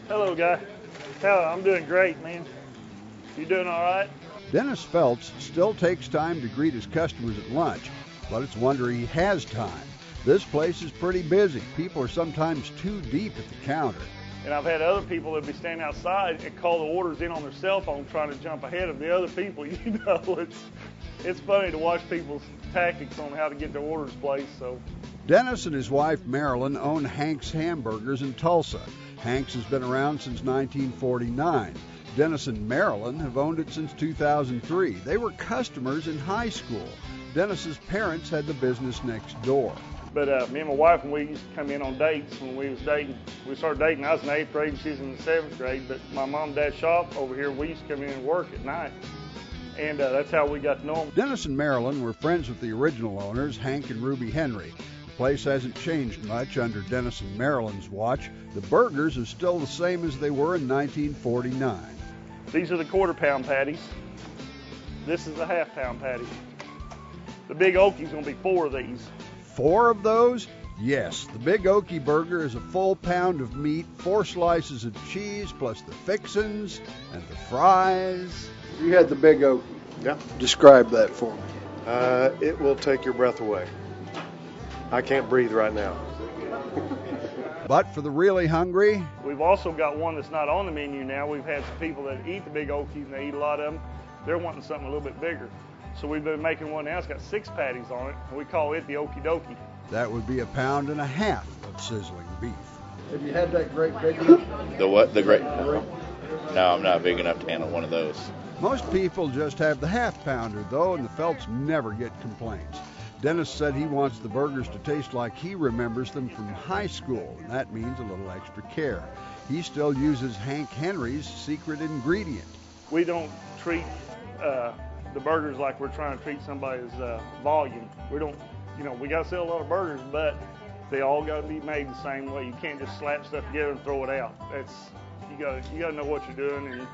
Hello, guy. Hello, I'm doing great, man. You doing all right? Dennis Feltz still takes time to greet his customers at lunch, but it's wonder he has time. This place is pretty busy. People are sometimes too deep at the counter. And I've had other people that be standing outside and call the orders in on their cell phone trying to jump ahead of the other people. You know, it's funny to watch people's tactics on how to get their orders placed. So, Dennis and his wife Marilyn own Hank's Hamburgers in Tulsa. Hank's has been around since 1949. Dennis and Marilyn have owned it since 2003. They were customers in high school. Dennis's parents had the business next door. But me and my wife, when we used to come in on dates, when we was dating, we started dating. I was in the 8th grade and she was in the 7th grade. But my mom and dad's shop over here, we used to come in and work at night. And that's how we got to know them. Dennis and Marilyn were friends with the original owners, Hank and Ruby Henry. The place hasn't changed much under Dennis and Marilyn's watch. The burgers are still the same as they were in 1949. These are the quarter-pound patties. This is the half-pound patty. The Big Okie's going to be 4 of these. 4 of those? Yes, the Big Okie Burger is a full pound of meat, 4 slices of cheese, plus the fixins and the fries. You had the Big Okie. Yeah. Describe that for me. It will take your breath away. I can't breathe right now. But for the really hungry, we've also got one that's not on the menu now. We've had some people that eat the Big Okie, and they eat a lot of them. They're wanting something a little bit bigger. So we've been making one now. It's got 6 patties on it, and we call it the Okie Dokie. That would be 1.5 pounds of sizzling beef. Have you had that great big one? The what? The great? No, I'm not big enough to handle one of those. Most people just have the half-pounder, though, and the Felts never get complaints. Dennis said he wants the burgers to taste like he remembers them from high school, and that means a little extra care. He still uses Hank Henry's secret ingredient. We don't treat the burgers like we're trying to treat somebody's volume. We don't, we got to sell a lot of burgers, but they all got to be made the same way. You can't just slap stuff together and throw it out. You got to know what you're doing and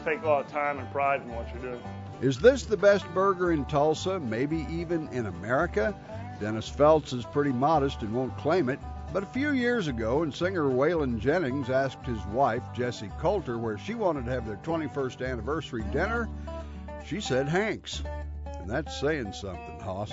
take a lot of time and pride in what you're doing. Is this the best burger in Tulsa, maybe even in America? Dennis Feltz is pretty modest and won't claim it, but a few years ago, when singer Waylon Jennings asked his wife, Jessie Coulter, where she wanted to have their 21st anniversary dinner, she said Hank's. And that's saying something, Hoss.